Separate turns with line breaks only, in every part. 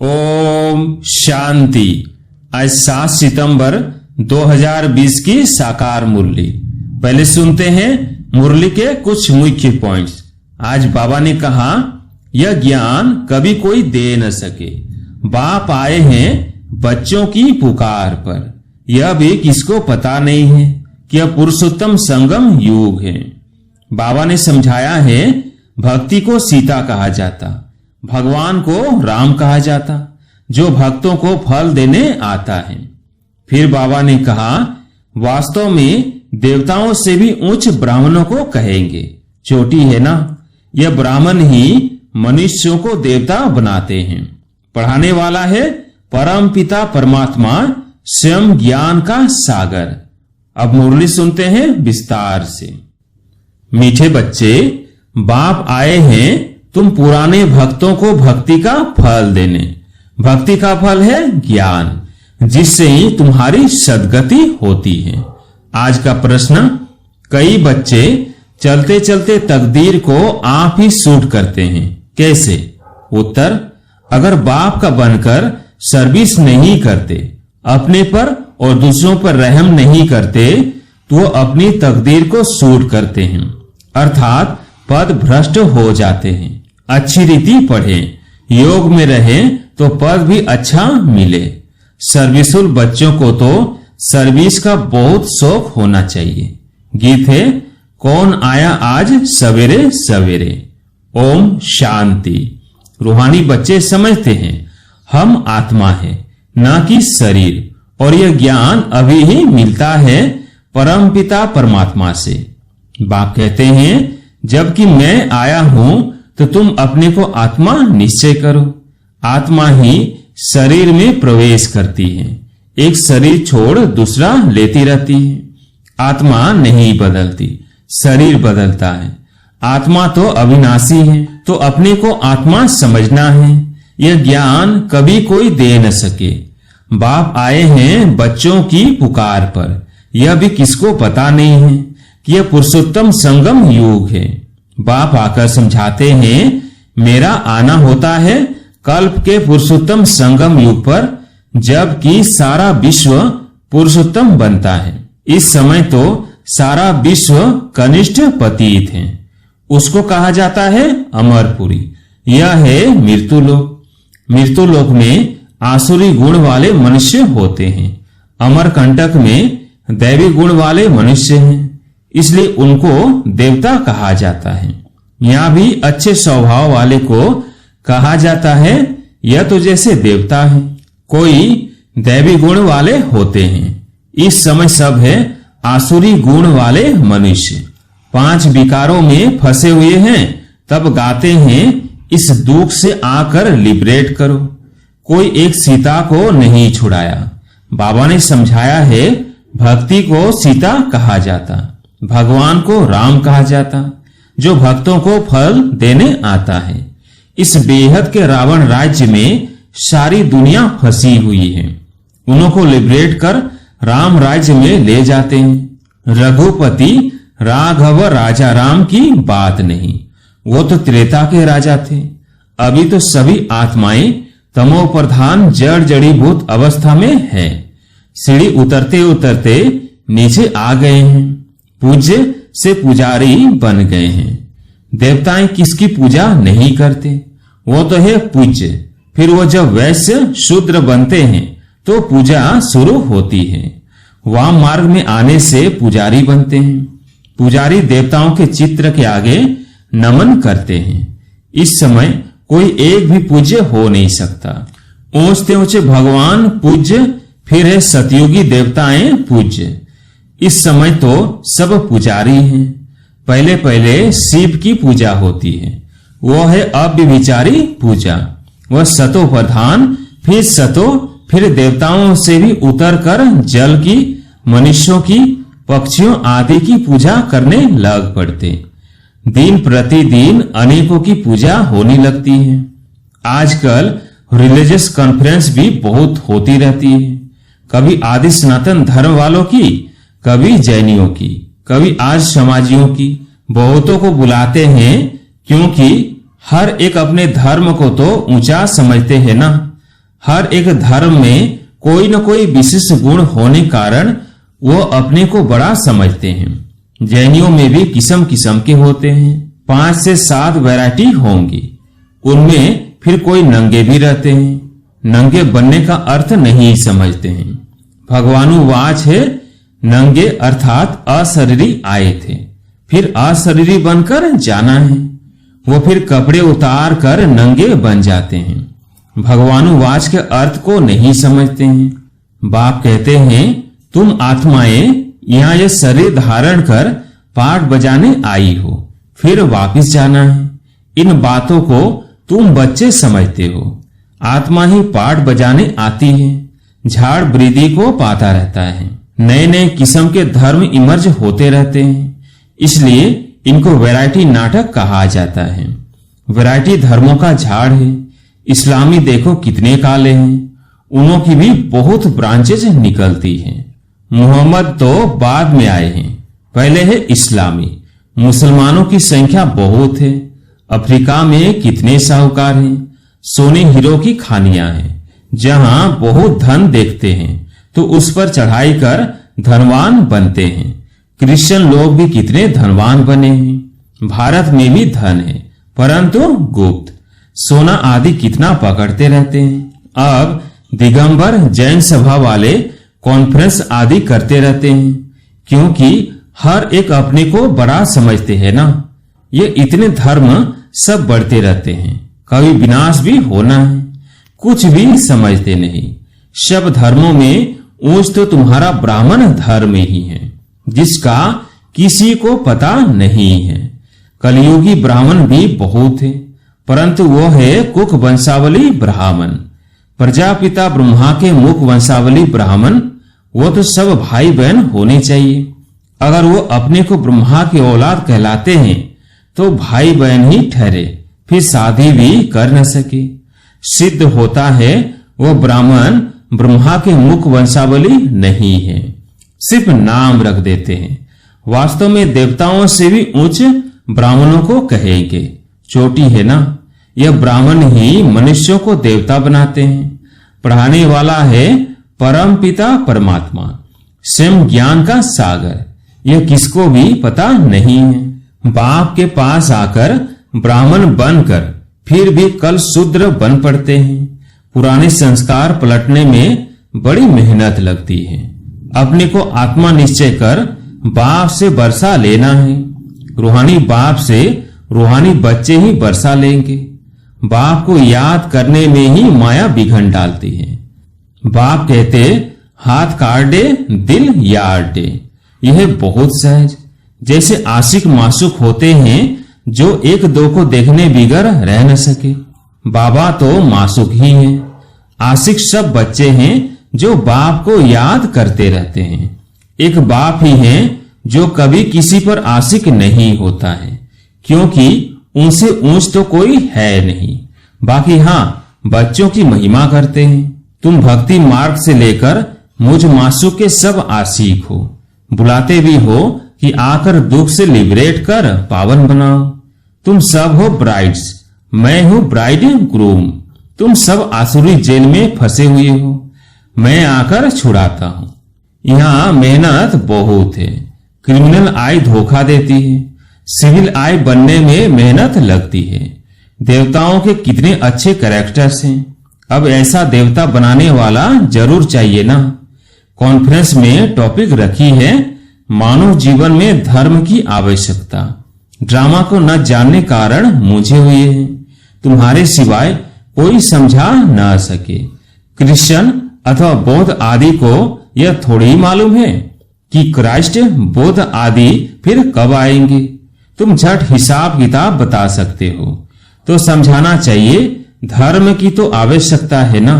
ओम शांति। आज 7 सितंबर 2020 की साकार मुरली। पहले सुनते हैं मुरली के कुछ मुख्य पॉइंट्स। आज बाबा ने कहा, यह ज्ञान कभी कोई दे न सके। बाप आए हैं बच्चों की पुकार पर। यह भी किसको पता नहीं है कि यह पुरुषोत्तम संगम युग है। बाबा ने समझाया है, भक्ति को सीता कहा जाता, भगवान को राम कहा जाता, जो भक्तों को फल देने आता है। फिर बाबा ने कहा, वास्तव में देवताओं से भी उच्च ब्राह्मणों को कहेंगे। चोटी है ना, यह ब्राह्मण ही मनुष्यों को देवता बनाते हैं। पढ़ाने वाला है परम पिता परमात्मा, स्वयं ज्ञान का सागर। अब मुरली सुनते हैं विस्तार से। मीठे बच्चे, बाप आए हैं तुम पुराने भक्तों को भक्ति का फल देने। भक्ति का फल है ज्ञान, जिससे ही तुम्हारी सद्गति होती है। आज का प्रश्न, कई बच्चे चलते चलते तकदीर को आप ही सूट करते हैं, कैसे? उत्तर, अगर बाप का बनकर सर्विस नहीं करते, अपने पर और दूसरों पर रहम नहीं करते, तो वो अपनी तकदीर को सूट करते हैं, अर्थात पद भ्रष्ट हो जाते हैं। अच्छी रीति पढ़ें, योग में रहें तो पद भी अच्छा मिले। सर्विसुल बच्चों को तो सर्विस का बहुत शौक होना चाहिए। गीत है, कौन आया आज सवेरे सवेरे। ओम शांति। रूहानी बच्चे समझते हैं हम आत्मा है, न कि शरीर, और यह ज्ञान अभी ही मिलता है परमपिता परमात्मा से। बाप कहते हैं, जबकि मैं आया हूं तो तुम अपने को आत्मा निश्चय करो। आत्मा ही शरीर में प्रवेश करती है, एक शरीर छोड़ दूसरा लेती रहती है। आत्मा नहीं बदलती, शरीर बदलता है। आत्मा तो अविनाशी है, तो अपने को आत्मा समझना है। यह ज्ञान कभी कोई दे न सके। बाप आए हैं बच्चों की पुकार पर। यह भी किसको पता नहीं है कि यह पुरुषोत्तम संगम युग है। बाप आकर समझाते हैं, मेरा आना होता है कल्प के पुरुषोत्तम संगम युग पर, जबकि सारा विश्व पुरुषोत्तम बनता है। इस समय तो सारा विश्व कनिष्ठ पतित है। उसको कहा जाता है अमरपुरी। यह है मृत्युलोक। मृत्युलोक में आसुरी गुण वाले मनुष्य होते हैं। अमरकंटक में दैवी गुण वाले मनुष्य हैं, इसलिए उनको देवता कहा जाता है। यहाँ भी अच्छे स्वभाव वाले को कहा जाता है, यह तो जैसे देवता है। कोई दैवी गुण वाले होते हैं। इस समय सब है आसुरी गुण वाले मनुष्य। 5 विकारों में फंसे हुए हैं, तब गाते हैं, इस दुख से आकर लिबरेट करो। कोई एक सीता को नहीं छुड़ाया। बाबा ने समझाया है, भक्ति को सीता कहा जाता, भगवान को राम कहा जाता, जो भक्तों को फल देने आता है। इस बेहद के रावण राज्य में सारी दुनिया फंसी हुई है। उनको लिबरेट कर राम राज्य में ले जाते हैं। रघुपति राघव राजा राम की बात नहीं, वो तो त्रेता के राजा थे। अभी तो सभी आत्माएं तमो प्रधान जड़ जड़ीभूत अवस्था में है। सीढ़ी उतरते उतरते नीचे आ गए हैं। पूज्य से पुजारी बन गए हैं। देवताएं किसकी पूजा नहीं करते, वो तो है पूज्य। फिर वो जब वैश्य शूद्र बनते हैं तो पूजा शुरू होती है। वाम मार्ग में आने से पुजारी बनते हैं। पुजारी देवताओं के चित्र के आगे नमन करते हैं। इस समय कोई एक भी पूज्य हो नहीं सकता। ऊंचते ऊंचे भगवान पूज्य, फिर है सतयुगी देवताएं पूज्य। इस समय तो सब पुजारी हैं। पहले पहले शिव की पूजा होती है, वो है अव्यभिचारी पूजा। वह सतो प्रधान, फिर सतो, फिर देवताओं से भी उतरकर जल की, मनुष्यों की, पक्षियों आदि की पूजा करने लग पड़ते। दिन प्रतिदिन अनेकों की पूजा होने लगती है। आजकल रिलीजियस कॉन्फ्रेंस भी बहुत होती रहती है। कभी आदि सनातन धर्म वालों की, कभी जैनियों की, कभी आज समाजियों की। बहुतों को बुलाते हैं, क्योंकि हर एक अपने धर्म को तो ऊंचा समझते हैं ना। हर एक धर्म में कोई न कोई विशेष गुण होने कारण वो अपने को बड़ा समझते हैं। जैनियों में भी किस्म किस्म के होते हैं, 5 से 7 वैरायटी होंगी। उनमें फिर कोई नंगे भी रहते हैं, नंगे बनने का अर्थ नहीं समझते हैं। भगवानुवाच है, नंगे अर्थात अशरीरी आए थे, फिर अशरीरी बनकर जाना है। वो फिर कपड़े उतार कर नंगे बन जाते हैं। भगवानुवाच के अर्थ को नहीं समझते हैं। बाप कहते हैं, तुम आत्माएं यहाँ यह शरीर धारण कर पाठ बजाने आई हो, फिर वापिस जाना है। इन बातों को तुम बच्चे समझते हो। आत्मा ही पाठ बजाने आती है, झाड़ वृद्धि को पाता रहता है। नए नए किस्म के धर्म इमर्ज होते रहते हैं, इसलिए इनको वैरायटी नाटक कहा जाता है। वैरायटी धर्मों का झाड़ है। इस्लामी देखो कितने काले हैं, उनों की भी बहुत ब्रांचेज निकलती हैं। मोहम्मद तो बाद में आए हैं, पहले है इस्लामी। मुसलमानों की संख्या बहुत है। अफ्रीका में कितने साहूकार हैं, सोने हीरो की खानियां हैं। जहां बहुत धन देखते हैं तो उस पर चढ़ाई कर धनवान बनते हैं। क्रिश्चियन लोग भी कितने धनवान बने हैं। भारत में भी धन है, परंतु गुप्त। सोना आदि कितना पकड़ते रहते हैं। अब दिगंबर जैन सभा वाले कॉन्फ्रेंस आदि करते रहते हैं, क्योंकि हर एक अपने को बड़ा समझते हैं ना। ये इतने धर्म सब बढ़ते रहते हैं, कभी विनाश भी होना है। कुछ भी समझते नहीं। सब धर्मों में ऊंच तो तुम्हारा ब्राह्मण धर्म ही है, जिसका किसी को पता नहीं है। कलयुगी ब्राह्मण भी बहुत है, परंतु वो है कुक वंशावली ब्राह्मण। प्रजापिता ब्रह्मा के मुख वंशावली ब्राह्मण, वो तो सब भाई बहन होने चाहिए। अगर वो अपने को ब्रह्मा की औलाद कहलाते हैं तो भाई बहन ही ठहरे, फिर शादी भी कर न सके। सिद्ध होता है वो ब्राह्मण ब्रह्मा के मुख वंशावली नहीं है, सिर्फ नाम रख देते हैं। वास्तव में देवताओं से भी उच्च ब्राह्मणों को कहेंगे। चोटी है ना, यह ब्राह्मण ही मनुष्यों को देवता बनाते हैं। पढ़ाने वाला है परम पिता परमात्मा, स्वयं ज्ञान का सागर। यह किसको भी पता नहीं है। बाप के पास आकर ब्राह्मण बनकर फिर भी कल शूद्र बन पड़ते हैं। पुराने संस्कार पलटने में बड़ी मेहनत लगती है। अपने को आत्मा निश्चय कर बाप से बरसा लेना है। रूहानी बाप से रूहानी बच्चे ही बरसा लेंगे। बाप को याद करने में ही माया बिघन डालती है। बाप कहते, हाथ काट दे दिल यार दे। यह बहुत सहज। जैसे आशिक मासूक होते हैं जो एक दो को देखने बिगर रह न सके। बाबा तो मासूक ही हैं। आशिक सब बच्चे हैं जो बाप को याद करते रहते हैं। एक बाप ही हैं जो कभी किसी पर आशिक नहीं होता है, क्योंकि उनसे ऊंच तो कोई है नहीं। बाकी हाँ, बच्चों की महिमा करते हैं। तुम भक्ति मार्ग से लेकर मुझ मासूक के सब आशिक हो। बुलाते भी हो कि आकर दुख से लिबरेट कर पावन बनाओ। तुम सब हो ब्राइड्स, मैं हूं ब्राइड ग्रूम। तुम सब आसुरी जेल में फंसे हुए हो, मैं आकर छुड़ाता हूं। यहाँ मेहनत बहुत है। क्रिमिनल आई धोखा देती है, सिविल आई बनने में मेहनत लगती है। देवताओं के कितने अच्छे कैरेक्टर्स हैं। अब ऐसा देवता बनाने वाला जरूर चाहिए ना। कॉन्फ्रेंस में टॉपिक रखी है मानव जीवन में धर्म की आवश्यकता। ड्रामा को न जानने कारण मुझे हुए हैं, तुम्हारे सिवाय कोई समझा न सके। क्रिश्चियन अथवा बौद्ध आदि को यह थोड़ी ही मालूम है कि क्राइस्ट बौद्ध आदि फिर कब आएंगे। तुम झट हिसाब किताब बता सकते हो, तो समझाना चाहिए धर्म की तो आवश्यकता है ना।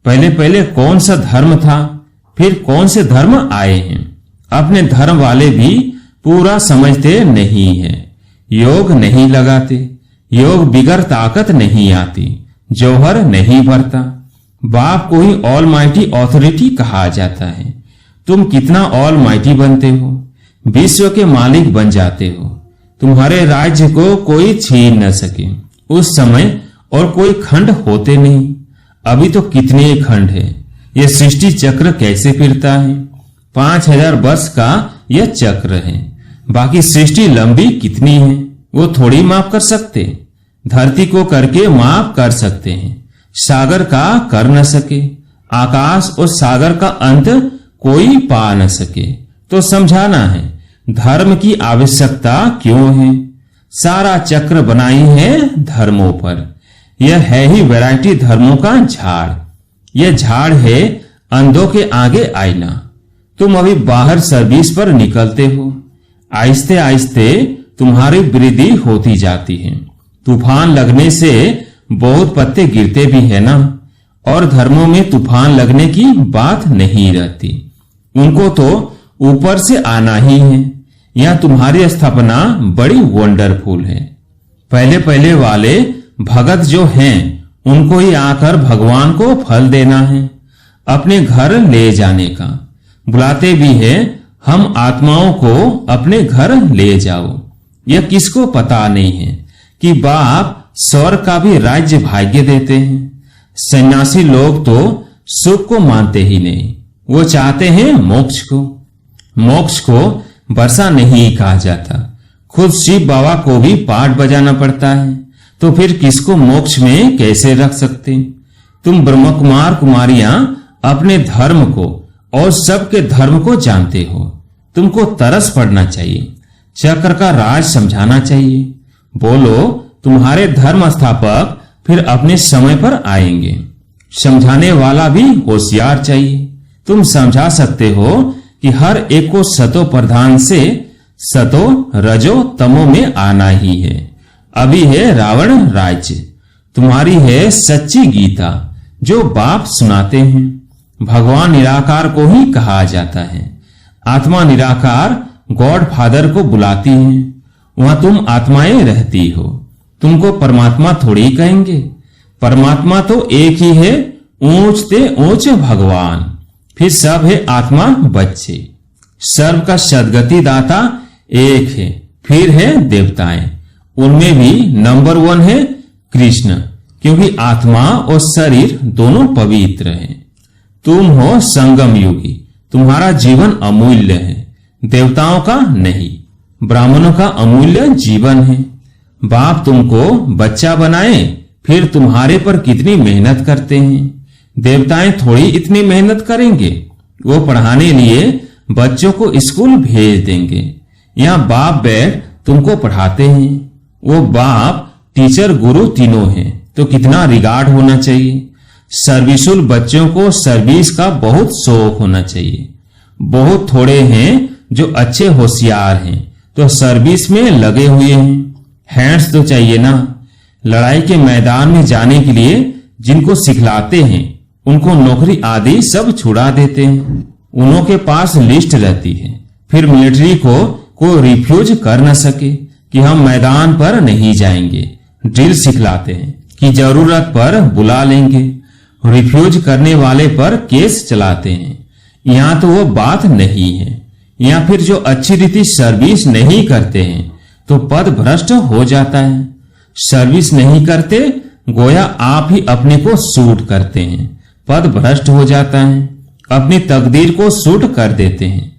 पहले पहले कौन सा धर्म था, फिर कौन से धर्म आए हैं। अपने धर्म वाले भी पूरा समझते नहीं है। योग नहीं लगाते, योग बिगर ताकत नहीं आती, जौहर नहीं भरता। बाप को ही ऑल माइटी ऑथोरिटी कहा जाता है। तुम कितना ऑल माइटी बनते हो, विश्व के मालिक बन जाते हो। तुम्हारे राज्य को कोई छीन न सके। उस समय और कोई खंड होते नहीं। अभी तो कितने खंड है। यह सृष्टि चक्र कैसे फिरता है? 5000 वर्ष का यह चक्र है। बाकी सृष्टि लंबी कितनी है वो थोड़ी माप कर सकते। धरती को करके माप कर सकते हैं, सागर का कर न सके। आकाश और सागर का अंत कोई पा न सके। तो समझाना है धर्म की आवश्यकता क्यों है। सारा चक्र बनाई है धर्मों पर। यह है ही वैरायटी धर्मों का झाड़। यह झाड़ है अंधों के आगे आईना। तुम अभी बाहर सर्विस पर निकलते हो, आहिस्ते आहिस्ते तुम्हारी वृद्धि होती जाती है। तूफान लगने से बहुत पत्ते गिरते भी है ना, और धर्मों में तूफान लगने की बात नहीं रहती। उनको तो ऊपर से आना ही है। यह तुम्हारी स्थापना बड़ी वंडरफुल है। पहले पहले वाले भगत जो हैं उनको ही आकर भगवान को फल देना है, अपने घर ले जाने का। बुलाते भी है, हम आत्माओं को अपने घर ले जाओ। यह किसको पता नहीं है कि बाप स्वर्ग का भी राज्य भाग्य देते हैं। सन्यासी लोग तो सुख को मानते ही नहीं, वो चाहते हैं मोक्ष को। मोक्ष को वर्षा नहीं कहा जाता। खुद शिव बाबा को भी पाठ बजाना पड़ता है, तो फिर किसको मोक्ष में कैसे रख सकते? तुम ब्रह्म कुमार कुमारियां अपने धर्म को और सबके धर्म को जानते हो। तुमको तरस पड़ना चाहिए, चक्र का राज समझाना चाहिए। बोलो तुम्हारे धर्म स्थापक फिर अपने समय पर आएंगे। समझाने वाला भी होशियार चाहिए। तुम समझा सकते हो कि हर एक को सतो प्रधान से सतो रजो तमो में आना ही है। अभी है रावण राज्य, तुम्हारी है सच्ची गीता जो बाप सुनाते हैं। भगवान निराकार को ही कहा जाता है। आत्मा निराकार गॉड फादर को बुलाती है। वहां तुम आत्माएं रहती हो। तुमको परमात्मा थोड़ी कहेंगे। परमात्मा तो एक ही है, ऊंच ते ऊंच भगवान। फिर सब है आत्मा बच्चे। सर्व का सदगति दाता एक है। फिर है देवताएं, उनमें भी नंबर 1 है कृष्ण, क्योंकि आत्मा और शरीर दोनों पवित्र हैं। तुम हो संगम योगी, तुम्हारा जीवन अमूल्य है, देवताओं का नहीं। ब्राह्मणों का अमूल्य जीवन है। बाप तुमको बच्चा बनाए, फिर तुम्हारे पर कितनी मेहनत करते हैं। देवताएं थोड़ी इतनी मेहनत करेंगे। वो पढ़ाने लिए बच्चों को स्कूल भेज देंगे। यहाँ बाप बैठ तुमको पढ़ाते हैं। वो बाप टीचर गुरु तीनों हैं, तो कितना रिगार्ड होना चाहिए। सर्विसुल बच्चों को सर्विस का बहुत शौक होना चाहिए। बहुत थोड़े हैं जो अच्छे होशियार हैं, तो सर्विस में लगे हुए हैं। हैंड्स तो चाहिए ना। लड़ाई के मैदान में जाने के लिए जिनको सिखलाते हैं उनको नौकरी आदि सब छुड़ा देते हैं। उन्हों के पास लिस्ट रहती है। फिर मिलिट्री को रिफ्यूज कर न सके कि हम मैदान पर नहीं जाएंगे। ड्रिल सिखलाते हैं कि जरूरत पर बुला लेंगे। रिफ्यूज करने वाले पर केस चलाते हैं। यहाँ तो वो बात नहीं है। या फिर जो अच्छी रीति सर्विस नहीं करते हैं तो पद भ्रष्ट हो जाता है। सर्विस नहीं करते गोया आप ही अपने को सूट करते हैं, पद भ्रष्ट हो जाता है। अपनी तकदीर को सूट कर देते हैं।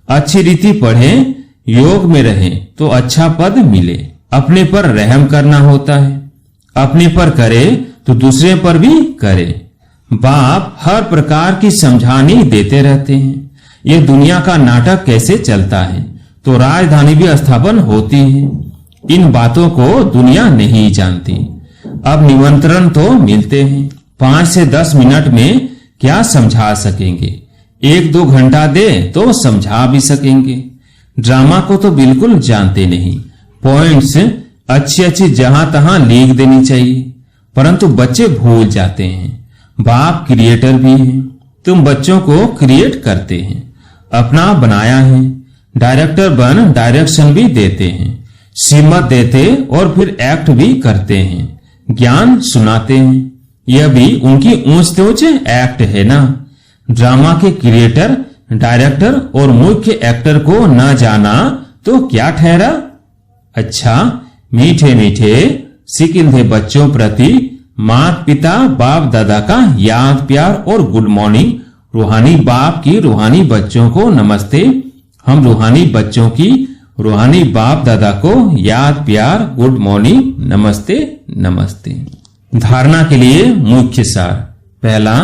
अच्छी रीति पढ़ें, योग में रहें तो अच्छा पद मिले। अपने पर रहम करना होता है। अपने पर करे तो दूसरे पर भी करे। बाप हर प्रकार की समझानी देते रहते हैं। यह दुनिया का नाटक कैसे चलता है, तो राजधानी भी स्थापन होती है। इन बातों को दुनिया नहीं जानती। अब निमंत्रण तो मिलते हैं। 5 से 10 मिनट में क्या समझा सकेंगे। 1-2 घंटा दे तो समझा भी सकेंगे। ड्रामा को तो बिल्कुल जानते नहीं। पॉइंट्स अच्छी जहां तहां लिख देनी चाहिए, परंतु बच्चे भूल जाते हैं। बाप क्रिएटर भी हैं। तुम बच्चों को क्रिएट करते हैं, अपना बनाया है। डायरेक्टर बन डायरेक्शन भी देते हैं, सीमत देते और फिर एक्ट भी करते हैं, ज्ञान सुनाते हैं। यह भी उनकी ऊंच ऊंच एक्ट है ना। ड्रामा के क्रिएटर, डायरेक्टर और मुख्य एक्टर को न जाना तो क्या ठहरा। अच्छा, मीठे मीठे सिकिंधे बच्चों प्रति माता पिता बाप दादा का याद प्यार और गुड मॉर्निंग। रूहानी बाप की रूहानी बच्चों को नमस्ते। हम रूहानी बच्चों की रूहानी बाप दादा को याद प्यार गुड मॉर्निंग नमस्ते नमस्ते। धारणा के लिए मुख्य सार। पहला,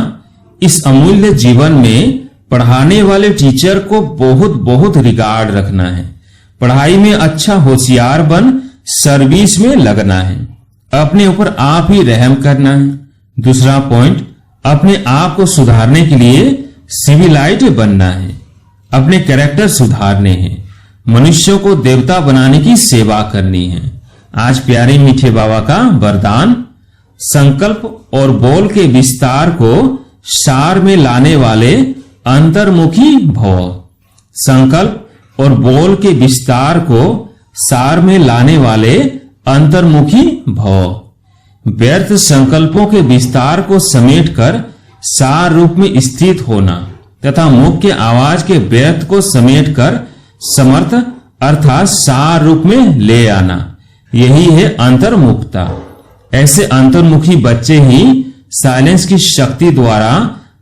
इस अमूल्य जीवन में पढ़ाने वाले टीचर को बहुत बहुत रिगार्ड रखना है। पढ़ाई में अच्छा होशियार बन सर्विस में लगना है। अपने ऊपर आप ही रहम करना है। दूसरा पॉइंट, अपने आप को सुधारने के लिए सिविलाइट बनना है। अपने कैरेक्टर सुधारने हैं। मनुष्यों को देवता बनाने की सेवा करनी है। आज प्यारे मीठे बाबा का वरदान, संकल्प और बोल के विस्तार को सार में लाने वाले अंतर्मुखी भव। संकल्प और बोल के विस्तार को सार में लाने वाले अंतर्मुखी भव। व्यर्थ संकल्पों के विस्तार को समेटकर सार रूप में स्थित होना तथा मुख्य आवाज के व्यर्थ को समेटकर समर्थ अर्थात सार रूप में ले आना, यही है अंतर्मुखता। ऐसे अंतर्मुखी बच्चे ही साइलेंस की शक्ति द्वारा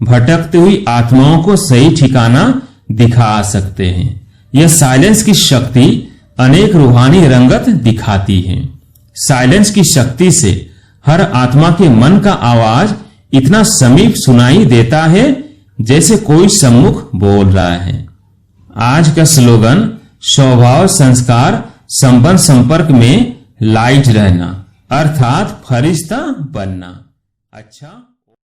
भटकती हुई आत्माओं को सही ठिकाना दिखा सकते हैं। यह साइलेंस की शक्ति अनेक रूहानी रंगत दिखाती है। साइलेंस की शक्ति से हर आत्मा के मन का आवाज इतना समीप सुनाई देता है जैसे कोई सम्मुख बोल रहा है। आज का स्लोगन, स्वभाव संस्कार संबंध संपर्क में लाइट रहना अर्थात फरिश्ता बनना। अच्छा।